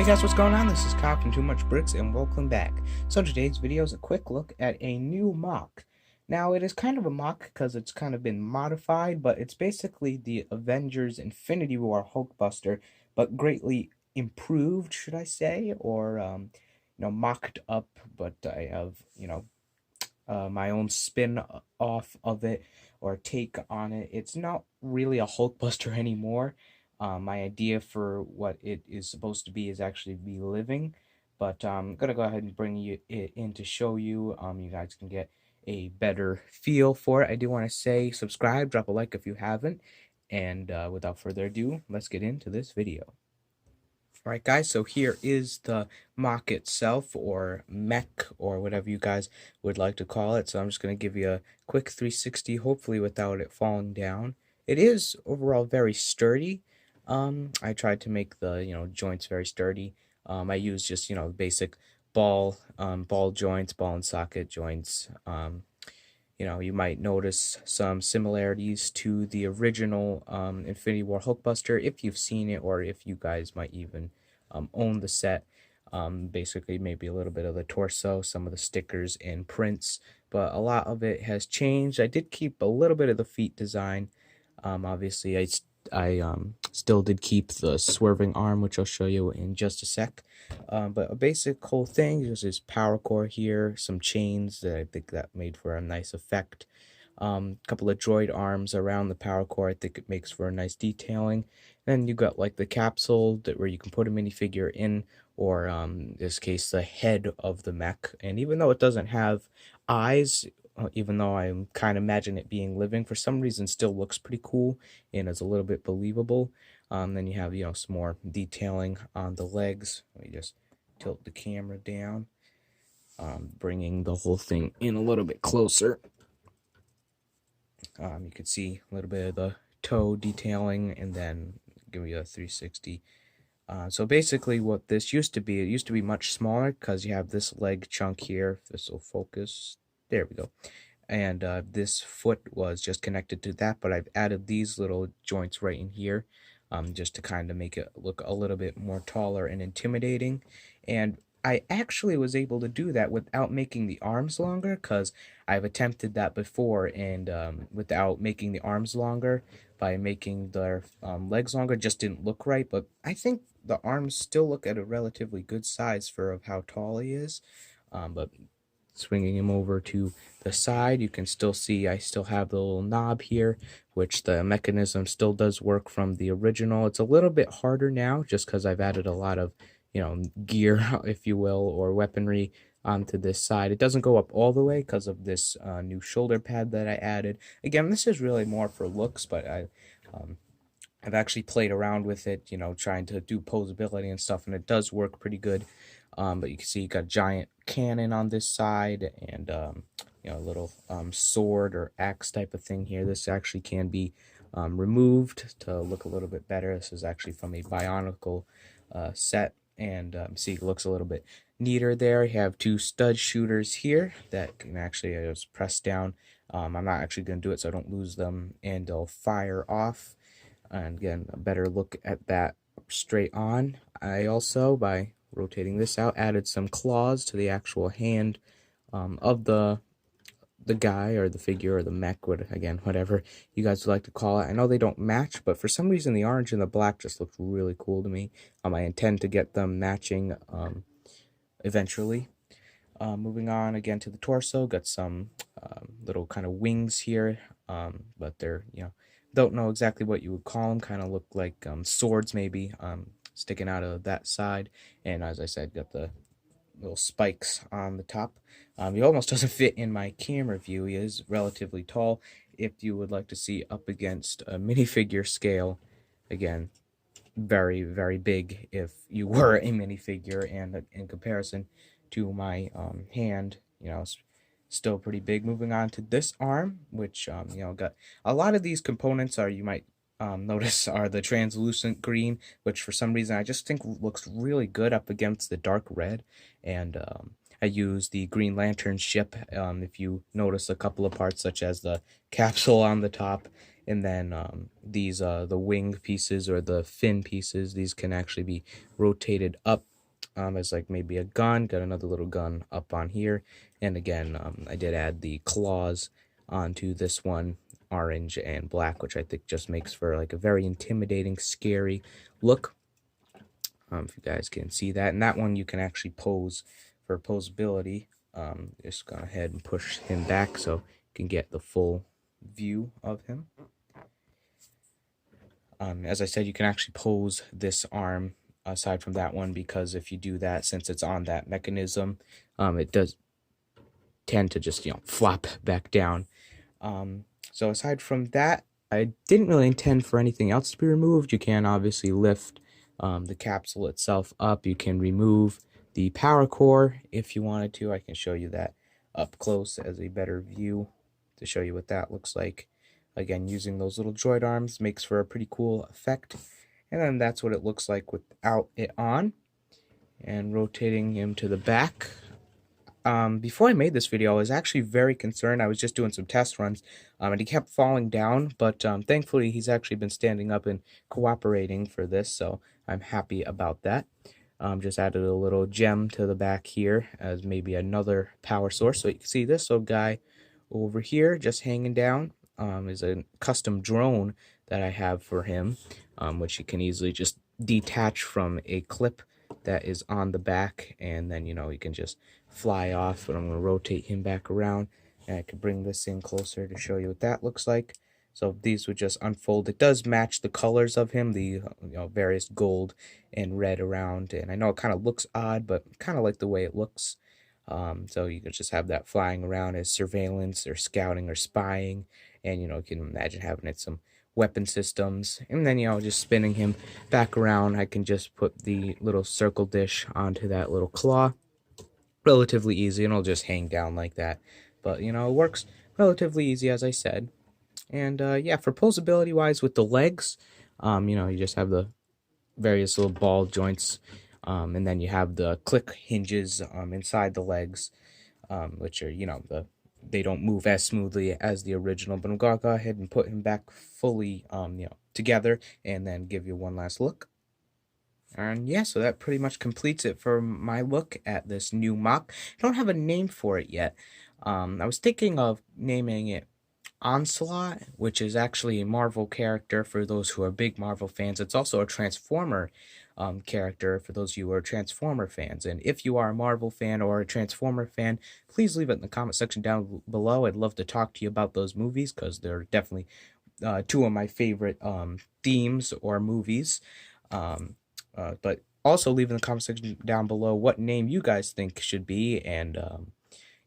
Hey guys, what's going on? This is Kyle from Too Much Bricks, and welcome back. So today's video is a quick look at a new mock. Now, it is kind of a mock because it's kind of been modified, but it's basically the Avengers Infinity War Hulkbuster, but greatly improved, should I say, or mocked up. But I have my own spin off of it or take on it. It's not really a Hulkbuster anymore. My idea for what it is supposed to be is actually be living, but I'm gonna go ahead and bring it in to show you. You guys can get a better feel for it. I do want to say subscribe, drop a like if you haven't, and without further ado, let's get into this video. Alright guys, so here is the mock itself, or mech, or whatever you guys would like to call it. So I'm just going to give you a quick 360, hopefully without it falling down. It is overall very sturdy. I tried to make the, joints very sturdy. I use just, basic ball joints, ball and socket joints. You might notice some similarities to the original Infinity War Hulkbuster if you've seen it, or if you guys might even own the set. Basically, maybe a little bit of the torso, some of the stickers and prints, but a lot of it has changed. I did keep a little bit of the feet design. Obviously, I still did keep the swerving arm, which I'll show you in just a sec. But a basic whole thing is this power core here, some chains that I think that made for a nice effect. A couple of droid arms around the power core. I think it makes for a nice detailing. Then you got like the capsule where you can put a minifigure in, or in this case the head of the mech. And even though it doesn't have eyes, even though I kind of imagine it being living, for some reason still looks pretty cool and is a little bit believable. Then you have, some more detailing on the legs. Let me just tilt the camera down, bringing the whole thing in a little bit closer. You can see a little bit of the toe detailing, and then give you a 360. So basically what this used to be, it used to be much smaller because you have this leg chunk here. If this will focus. There we go. And this foot was just connected to that, but I've added these little joints right in here, just to kind of make it look a little bit more taller and intimidating. And I actually was able to do that without making the arms longer, because I've attempted that before, and without making the arms longer, by making their legs longer, just didn't look right. But I think the arms still look at a relatively good size for how tall he is. But swinging him over to the side, you can still see I still have the little knob here, which the mechanism still does work from the original. It's a little bit harder now just because I've added a lot of, gear, if you will, or weaponry onto this side. It doesn't go up all the way because of this new shoulder pad that I added. Again, this is really more for looks, but I've actually played around with it, trying to do posability and stuff, and it does work pretty good. But you can see you got a giant cannon on this side, and a little sword or axe type of thing here. This actually can be removed to look a little bit better. This is actually from a Bionicle set, and see, it looks a little bit neater there. You have two stud shooters here that can actually just press down. I'm not actually going to do it so I don't lose them, and they'll fire off. And again, a better look at that straight on. I also, by rotating this out, added some claws to the actual hand of the guy, or the figure, or the mech, whatever you guys would like to call it. I know they don't match, but for some reason the orange and the black just looks really cool to me. I intend to get them matching eventually. Moving on again to the torso, got some little kind of wings here, but they're, don't know exactly what you would call them, kind of look like swords maybe, sticking out of that side. And as I said, got the little spikes on the top. He almost doesn't fit in my camera view. He is relatively tall. If you would like to see up against a minifigure scale, again, very, very big if you were a minifigure, and in comparison to my hand, it's still pretty big. Moving on to this arm, which got a lot of these components are, you might notice, are the translucent green, which for some reason I just think looks really good up against the dark red. And I use the Green Lantern ship. If you notice a couple of parts, such as the capsule on the top, and then these the wing pieces, or the fin pieces, these can actually be rotated up as like maybe a gun. Got another little gun up on here, and again, I did add the claws onto this one, orange and black, which I think just makes for like a very intimidating, scary look. If you guys can see that, and that one you can actually pose for posability. Just go ahead and push him back so you can get the full view of him. As I said, you can actually pose this arm aside from that one, because if you do that, since it's on that mechanism, it does tend to just, flop back down. So aside from that, I didn't really intend for anything else to be removed. You can obviously lift the capsule itself up. You can remove the power core if you wanted to. I can show you that up close as a better view to show you what that looks like. Again, using those little droid arms makes for a pretty cool effect. And then that's what it looks like without it on. And rotating him to the back. Before I made this video, I was actually very concerned. I was just doing some test runs, and he kept falling down, but thankfully he's actually been standing up and cooperating for this, so I'm happy about that. Just added a little gem to the back here as maybe another power source. So you can see this little guy over here just hanging down is a custom drone that I have for him, which you can easily just detach from a clip that is on the back, and then you can just fly off. But I'm going to rotate him back around, and I can bring this in closer to show you what that looks like. So these would just unfold. It does match the colors of him, the various gold and red around, and I know it kind of looks odd, but kind of like the way it looks. So you could just have that flying around as surveillance or scouting or spying, and you can imagine having it some weapon systems, and then just spinning him back around. I can just put the little circle dish onto that little claw, relatively easy, and it'll just hang down like that. But it works relatively easy, as I said. And yeah, for posability wise with the legs, you just have the various little ball joints, and then you have the click hinges inside the legs, which are they don't move as smoothly as the original. But I'm gonna go ahead and put him back fully together, and then give you one last look. And yeah, so that pretty much completes it for my look at this new mock. I don't have a name for it yet. I was thinking of naming it Onslaught, which is actually a Marvel character for those who are big Marvel fans. It's also a Transformer character for those of you who are Transformer fans. And if you are a Marvel fan or a Transformer fan, please leave it in the comment section down below. I'd love to talk to you about those movies, because they're definitely two of my favorite themes or movies. But also leave in the comment section down below what name you guys think should be, and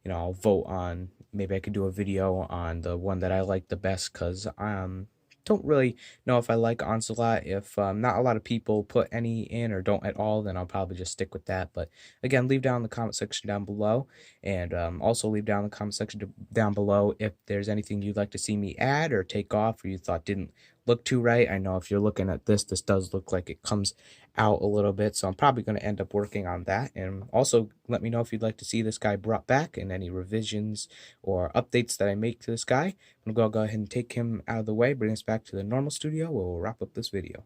I'll vote on. Maybe I could do a video on the one that I like the best, because don't really know if I like Onslaught. If not a lot of people put any in or don't at all, then I'll probably just stick with that. But again, leave down in the comment section down below, and also leave down in the comment section down below if there's anything you'd like to see me add or take off, or you thought didn't look too right. I know if you're looking at this does look like it comes out a little bit, so I'm probably going to end up working on that. And also let me know if you'd like to see this guy brought back, and any revisions or updates that I make to this guy. I'm going to go ahead and take him out of the way, bring us back to the normal studio. We'll wrap up this video.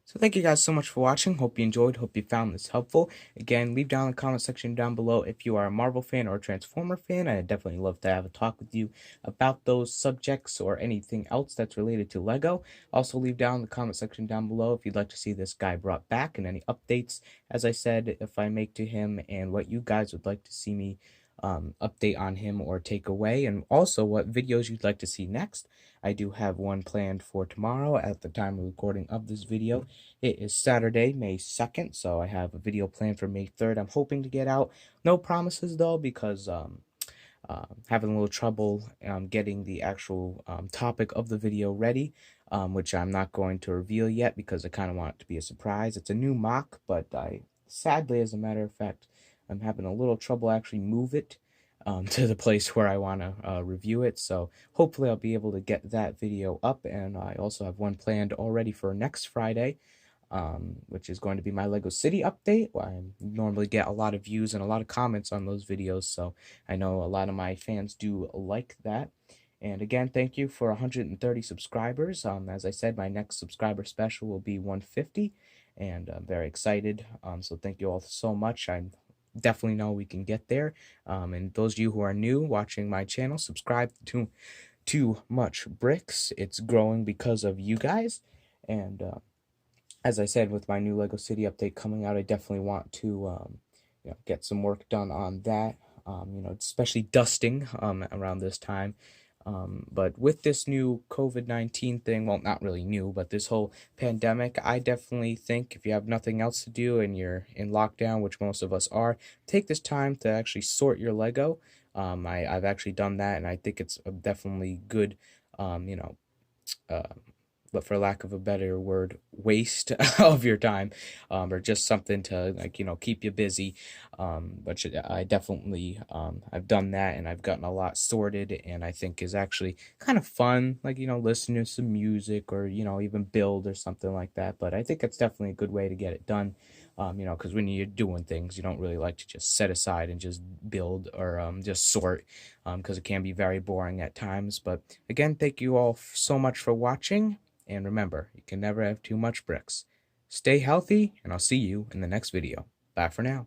So thank you guys so much for watching. Hope you enjoyed. Hope you found this helpful. Again, leave down in the comment section down below if you are a Marvel fan or a Transformer fan. I'd definitely love to have a talk with you about those subjects or anything else that's related to LEGO. Also, leave down in the comment section down below if you'd like to see this guy brought back, and any updates, as I said, if I make to him, and what you guys would like to see me update on him or take away, and also what videos you'd like to see next. I do have one planned for tomorrow at the time of recording of this video. It is Saturday, May 2nd, so I have a video planned for May 3rd. I'm hoping to get out. No promises though, because having a little trouble getting the actual topic of the video ready, which I'm not going to reveal yet because I kind of want it to be a surprise. It's a new mock, but sadly, as a matter of fact, I'm having a little trouble actually move it to the place where I want to review it. So hopefully I'll be able to get that video up, and I also have one planned already for next Friday, which is going to be my Lego City update. I normally get a lot of views and a lot of comments on those videos, so I know a lot of my fans do like that. And again, thank you for 130 subscribers. As I said, my next subscriber special will be 150. and I'm very excited. So thank you all so much. I definitely know we can get there. And those of you who are new watching my channel, subscribe to Too Much Bricks. It's growing because of you guys. And as I said, with my new Lego City update coming out, I definitely want to get some work done on that. Especially dusting around this time. But with this new COVID-19 thing, well, not really new, but this whole pandemic, I definitely think if you have nothing else to do and you're in lockdown, which most of us are, take this time to actually sort your Lego. I've actually done that, and I think it's a definitely good, um, you know, uh, but for lack of a better word, waste of your time, or just something to keep you busy. But I definitely I've done that and I've gotten a lot sorted, and I think is actually kind of fun, like listening to some music or even build or something like that. But I think it's definitely a good way to get it done. Because when you're doing things, you don't really like to just set aside and just build or just sort, because it can be very boring at times. But again, thank you all so much for watching. And remember, you can never have too much bricks. Stay healthy, and I'll see you in the next video. Bye for now.